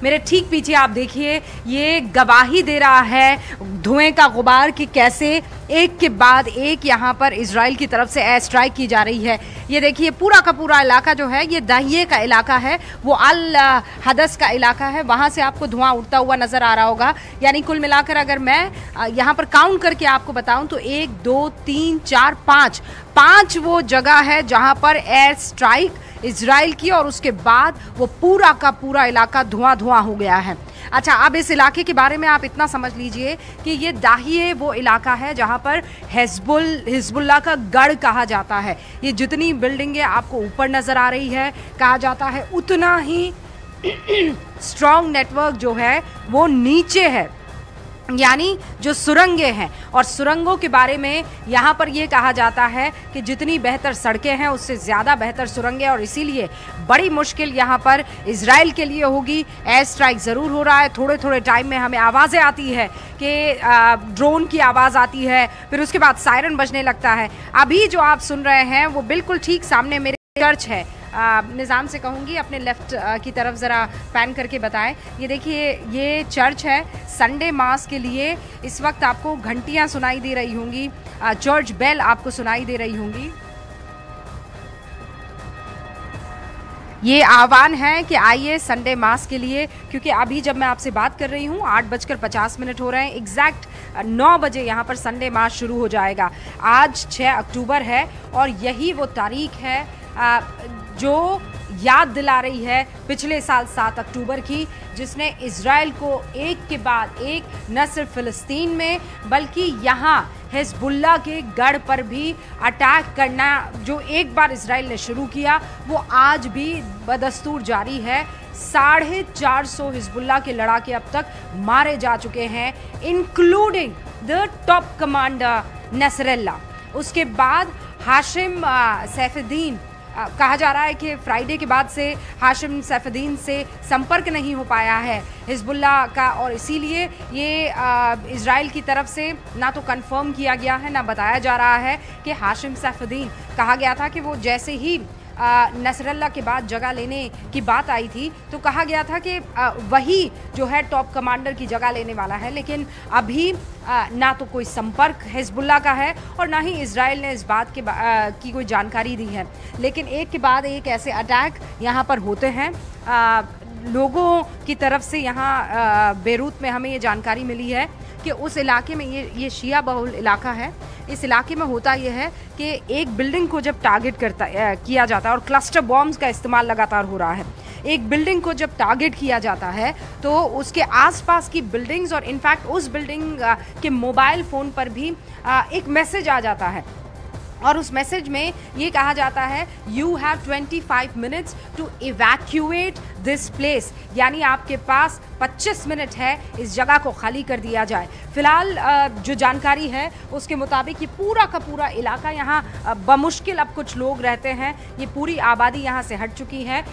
मेरे ठीक पीछे आप देखिए, ये गवाही दे रहा है धुएं का गुबार कि कैसे एक के बाद एक यहाँ पर इजराइल की तरफ से एयर स्ट्राइक की जा रही है। ये देखिए पूरा का पूरा इलाका जो है, ये दाहिए का इलाका है, वो अल हदस का इलाका है, वहाँ से आपको धुआं उड़ता हुआ नज़र आ रहा होगा। यानी कुल मिलाकर अगर मैं यहाँ पर काउंट करके आपको बताऊँ तो 1 2 3 4 5 वो जगह है जहाँ पर एयर स्ट्राइक इजराइल की, और उसके बाद वो पूरा का पूरा इलाका धुआं धुआं हो गया है। अच्छा, अब इस इलाके के बारे में आप इतना समझ लीजिए कि ये दाहिए वो इलाका है जहाँ पर हिजबुल्लाह का गढ़ कहा जाता है। ये जितनी बिल्डिंगें आपको ऊपर नज़र आ रही है, कहा जाता है उतना ही स्ट्रॉन्ग नेटवर्क जो है वो नीचे है, यानी जो सुरंगें हैं। और सुरंगों के बारे में यहाँ पर ये कहा जाता है कि जितनी बेहतर सड़कें हैं उससे ज़्यादा बेहतर सुरंगें, और इसीलिए बड़ी मुश्किल यहाँ पर इजराइल के लिए होगी। एयर स्ट्राइक ज़रूर हो रहा है, थोड़े थोड़े टाइम में हमें आवाज़ें आती है कि ड्रोन की आवाज़ आती है, फिर उसके बाद सायरन बजने लगता है। अभी जो आप सुन रहे हैं वो बिल्कुल ठीक सामने मेरे चर्च है। निज़ाम से कहूँगी अपने लेफ़्ट की तरफ ज़रा पैन करके बताएं। ये देखिए, ये चर्च है। संडे मास के लिए इस वक्त आपको घंटियाँ सुनाई दे रही होंगी, चर्च बेल आपको सुनाई दे रही होंगी। ये आह्वान है कि आइए संडे मास के लिए, क्योंकि अभी जब मैं आपसे बात कर रही हूँ 8:50 हो रहे हैं, एग्जैक्ट 9 बजे यहाँ पर संडे मास शुरू हो जाएगा। आज 6 अक्टूबर है और यही वो तारीख है जो याद दिला रही है पिछले साल 7 अक्टूबर की, जिसने इजराइल को एक के बाद एक न सिर्फ फ़िलिस्तीन में बल्कि यहाँ हिजबुल्लाह के गढ़ पर भी अटैक करना जो एक बार इजराइल ने शुरू किया वो आज भी बदस्तूर जारी है। 450 हिजबुल्लाह के लड़ाके अब तक मारे जा चुके हैं, including the top commander Nasrallah. उसके बाद हाशिम सैफुद्दीन, कहा जा रहा है कि फ्राइडे के बाद से हाशिम सैफुद्दीन से संपर्क नहीं हो पाया है हिजबुल्लाह का, और इसीलिए ये इजराइल की तरफ से ना तो कंफर्म किया गया है ना बताया जा रहा है कि हाशिम सैफुद्दीन, कहा गया था कि वो जैसे ही नसरल्लाह के बाद जगह लेने की बात आई थी तो कहा गया था कि वही जो है टॉप कमांडर की जगह लेने वाला है, लेकिन अभी ना तो कोई संपर्क हिजबुल्लाह का है और ना ही इजराइल ने इस बात की कोई जानकारी दी है। लेकिन एक के बाद एक ऐसे अटैक यहाँ पर होते हैं लोगों की तरफ से। यहाँ बेरूत में हमें ये जानकारी मिली है कि उस इलाके में ये शिया बहुल इलाका है। इस इलाके में होता यह है कि एक बिल्डिंग को जब टारगेट किया जाता है, और क्लस्टर बॉम्ब्स का इस्तेमाल लगातार हो रहा है, एक बिल्डिंग को जब टारगेट किया जाता है तो उसके आसपास की बिल्डिंग्स और इनफैक्ट उस बिल्डिंग के मोबाइल फ़ोन पर भी एक मैसेज आ जाता है, और उस मैसेज में ये कहा जाता है you have 25 minutes to evacuate this place, यानी आपके पास 25 मिनट है इस जगह को खाली कर दिया जाए। फ़िलहाल जो जानकारी है उसके मुताबिक ये पूरा का पूरा इलाका यहाँ बमुश्किल अब कुछ लोग रहते हैं, ये पूरी आबादी यहाँ से हट चुकी है।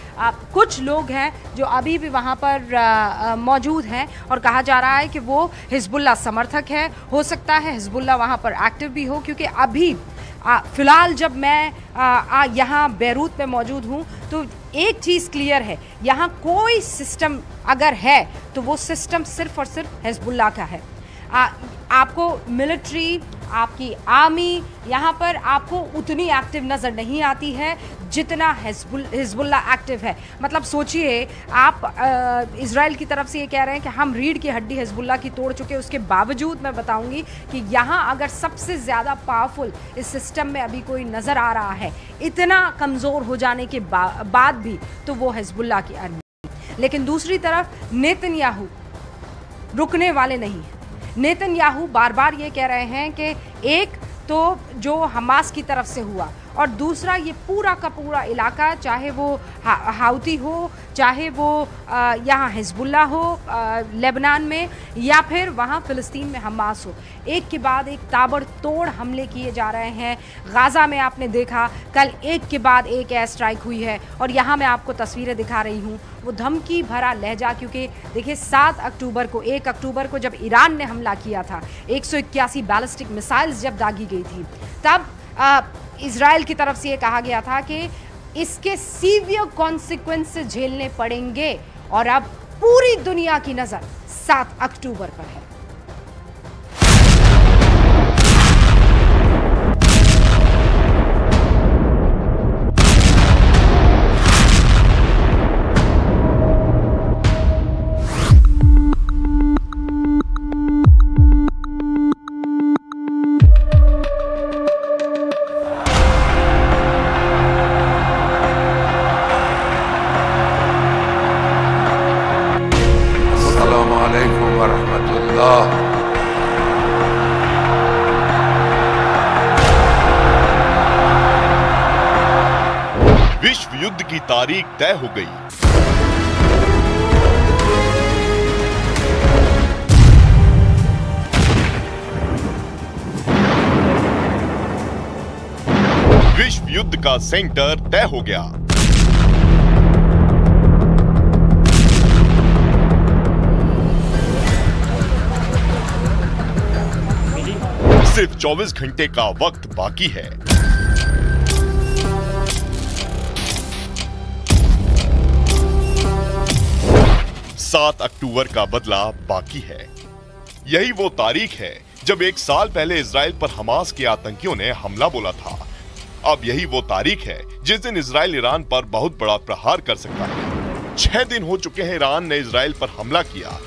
कुछ लोग हैं जो अभी भी वहाँ पर मौजूद हैं और कहा जा रहा है कि वो हिजबुल्लाह समर्थक है। हो सकता है हिजबुल्लाह वहाँ पर एक्टिव भी हो, क्योंकि अभी फ़िलहाल जब मैं यहाँ बेरूत में मौजूद हूँ तो एक चीज़ क्लियर है, यहाँ कोई सिस्टम अगर है तो वो सिस्टम सिर्फ़ और सिर्फ हिजबुल्लाह का है। आपको मिलिट्री, आपकी आर्मी यहाँ पर आपको उतनी एक्टिव नज़र नहीं आती है जितना हिजबुल्लाह एक्टिव है। मतलब सोचिए आप इजराइल की तरफ से ये कह रहे हैं कि हम रीढ़ की हड्डी हिजबुल्लाह की तोड़ चुके, उसके बावजूद मैं बताऊंगी कि यहाँ अगर सबसे ज़्यादा पावरफुल इस सिस्टम में अभी कोई नज़र आ रहा है इतना कमज़ोर हो जाने के बाद भी, तो वो हिजबुल्लाह की आर्मी। लेकिन दूसरी तरफ नेतन्याहू रुकने वाले नहीं हैं। नेतन्याहू बार बार ये कह रहे हैं कि एक तो जो हमास की तरफ से हुआ, और दूसरा ये पूरा का पूरा इलाका, चाहे वो हाउती हो, चाहे वो यहाँ हिजबुल्लाह हो लेबनान में, या फिर वहाँ फ़िलिस्तीन में हमास हो, एक के बाद एक ताबड़तोड़ हमले किए जा रहे हैं। गाज़ा में आपने देखा कल एक के बाद एक एयर स्ट्राइक हुई है, और यहाँ मैं आपको तस्वीरें दिखा रही हूँ, वो धमकी भरा लहजा। क्योंकि देखिए 7 अक्टूबर को, 1 अक्टूबर को जब ईरान ने हमला किया था, 181 बैलिस्टिक मिसाइल्स जब दागी गई थी, तब इजराइल की तरफ से ये कहा गया था कि इसके सीवियर कॉन्सिक्वेंसेस झेलने पड़ेंगे। और अब पूरी दुनिया की नजर 7 अक्टूबर पर है। विश्व युद्ध की तारीख तय हो गई। विश्व युद्ध का सेंटर तय हो गया। सिर्फ 24 घंटे का वक्त बाकी है। सात अक्टूबर का बदला बाकी है। यही वो तारीख है जब 1 साल पहले इजराइल पर हमास के आतंकियों ने हमला बोला था। अब यही वो तारीख है जिस दिन इजराइल ईरान पर बहुत बड़ा प्रहार कर सकता है। 6 दिन हो चुके हैं ईरान ने इजराइल पर हमला किया।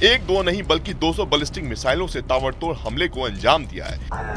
1-2 नहीं बल्कि 200 बैलिस्टिक मिसाइलों से ताबड़तोड़ हमले को अंजाम दिया है।